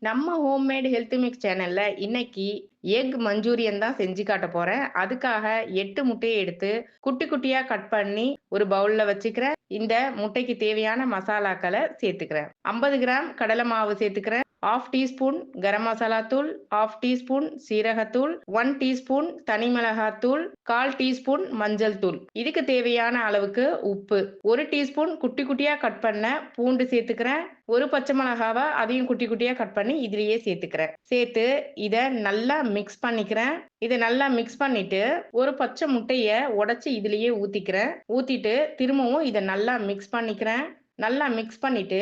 நம்ம homemade health mix சேனல்ல இன்னைக்கு எக் மஞ்சூரியன் தான் செஞ்சு காட்ட போறேன். அதுக்காக 8 முட்டையை எடுத்து குட்டி குட்டியா கட் பண்ணி ஒரு பவுல்ல வச்சுக்கிறேன். இந்த முட்டைக்கு தேவையான மசாலாக்களை சேர்த்துக்கிறேன். 50 கிராம் கடலை மாவு சேர்த்துக்கிறேன். 1/2 டீஸ்பூன் கரம் மசாலா தூள், 1/2 டீஸ்பூன் சீரகத்தூள், 1 டீஸ்பூன் தனி மிளகாத்தூள், 1/4 டீஸ்பூன் மஞ்சள் தூள். இதுக்கு தேவையான அளவுக்கு உப்பு, 1 டீஸ்பூன் குட்டி குட்டியா கட் பண்ண பூண்டு சேர்த்துக்கிறேன். ஒரு பச்சை மிளகாவை அதையும் குட்டி குட்டியா கட் பண்ணி இதுலயே சேர்த்துக்கிறேன். சேர்த்து இதை நல்லா மிக்ஸ் பண்ணிக்கிறேன். இதை நல்லா மிக்ஸ் பண்ணிட்டு ஒரு பச்சை முட்டைய உடைச்சு இதுலயே ஊத்திக்கிறேன். ஊத்திட்டு திரும்பவும் இதை நல்லா மிக்ஸ் பண்ணிக்கிறேன். நல்லா மிக்ஸ் பண்ணிட்டு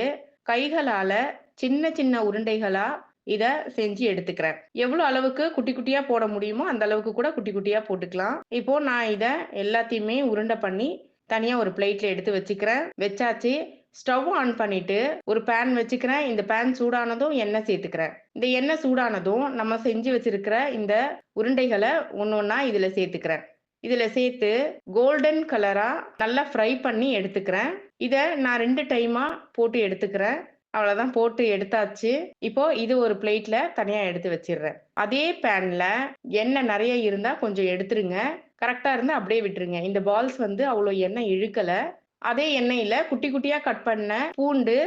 கைகளால சின்ன சின்ன உருண்டைகளா இத செஞ்சு எடுத்துக்கிறேன். எவ்வளவு அளவுக்கு குட்டி குட்டியா போட முடியுமோ அந்த அளவுக்கு கூட குட்டி குட்டியா போட்டுக்கலாம். இப்போ நான் இத எல்லாத்தையுமே உருண்டை பண்ணி தனியா ஒரு பிளேட்ல எடுத்து வச்சுக்கிறேன். வச்சாச்சு. ஸ்டவ் ஆன் பண்ணிட்டு ஒரு பேன் வச்சுக்கிறேன். இந்த பேன் சூடானதும் எண்ணெய் சேர்த்துக்கிறேன். இந்த எண்ணெய் சூடானதும் நம்ம செஞ்சு வச்சிருக்கிற இந்த உருண்டைகளை ஒன்னொன்னா இதுல சேர்த்துக்கிறேன். இதுல சேர்த்து கோல்டன் கலரா நல்லா ஃப்ரை பண்ணி எடுத்துக்கிறேன். இத நான் 2 டைமா போட்டு எடுத்துக்கிறேன். அவ்வளவுதான், போட்டு எடுத்தாச்சு. இப்போ இது ஒரு பிளேட்ல தனியா எடுத்து வச்சிடுறேன். அதே பேன்ல எண்ணெய் நிறைய இருந்தா கொஞ்சம் எடுத்துருங்க. கரெக்டா இருந்தா அப்படியே விட்டுருங்க. இந்த பால்ஸ் அவ்வளவு எண்ணெய் இழுக்கல. அதே எண்ணெயில குட்டி குட்டியா கட் பண்ண பூண்டு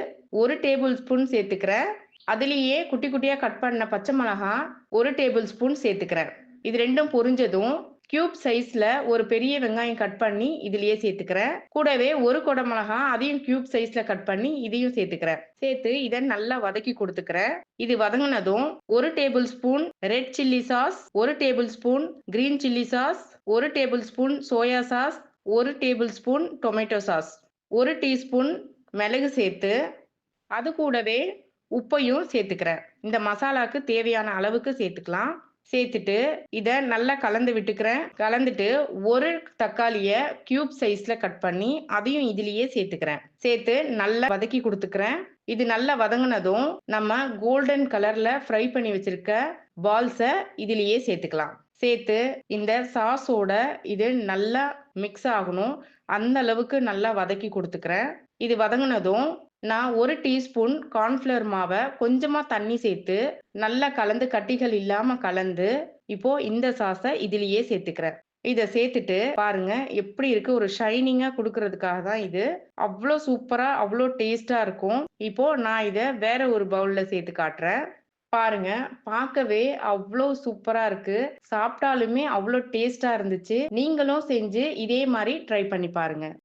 1 டேபிள் ஸ்பூன் சேர்த்துக்கிறேன். அதுலயே குட்டி குட்டியா கட் பண்ண பச்சை மிளகாய் 1 டேபிள் ஸ்பூன் சேர்த்துக்கிறேன். இது ரெண்டும் பொரிஞ்சதும் கியூப் சைஸ்ல ஒரு பெரிய வெங்காயம் கட் பண்ணி இதுலயே சேர்த்துக்கிறேன். கூடவே ஒரு கொடை மிளகா அதையும் கியூப் சைஸ்ல கட் பண்ணி இதையும் சேர்த்துக்கிறேன். சேர்த்து இதை நல்லா வதக்கி கொடுத்துக்கிறேன். இது வதங்கினதும் 1 table spoon red chilli sauce, 1 table spoon green chilli sauce, 1 table spoon soya sauce, 1 table spoon tomato sauce, 1 teaspoon மிளகு சேர்த்து அது கூடவே உப்பையும் சேர்த்துக்கிறேன். இந்த மசாலாக்கு தேவையான அளவுக்கு சேர்த்துக்கலாம். சேர்த்துட்டு இதை நல்லா கலந்து விட்டுக்கிறேன். கலந்துட்டு ஒரு தக்காளிய கியூப் சைஸ்ல கட் பண்ணி அதையும் இதுலயே சேர்த்துக்கிறேன். சேர்த்து நல்லா வதக்கி கொடுத்துக்கிறேன். இது நல்லா வதங்கினதும் நம்ம கோல்டன் கலர்ல ஃப்ரை பண்ணி வச்சிருக்க பால்ஸை இதுலயே சேர்த்துக்கலாம். சேர்த்து இந்த சாஸோட இது நல்லா மிக்ஸ் ஆகணும். அந்த அளவுக்கு நல்லா வதக்கி கொடுத்துக்கிறேன். இது வதங்கினதும் நான் 1 டீஸ்பூன் கார்ன்ஃப்ளவர் மாவை கொஞ்சமா தண்ணி சேர்த்து நல்லா கலந்து கட்டிகள் இல்லாம கலந்து இப்போ இந்த சாஸை இதுலயே சேர்த்துக்கிறேன். இதை சேர்த்துட்டு பாருங்க எப்படி இருக்கு, ஒரு ஷைனிங்கா கொடுக்கறதுக்காக தான் இது. அவ்வளோ சூப்பரா அவ்வளோ டேஸ்டா இருக்கும். இப்போ நான் இதை வேற ஒரு பவுல்ல சேர்த்து காட்டுறேன். பாருங்க, பார்க்கவே அவ்வளோ சூப்பரா இருக்கு. சாப்பிட்டாலுமே அவ்வளோ டேஸ்டா இருந்துச்சு. நீங்களும் செஞ்சு இதே மாதிரி ட்ரை பண்ணி பாருங்க.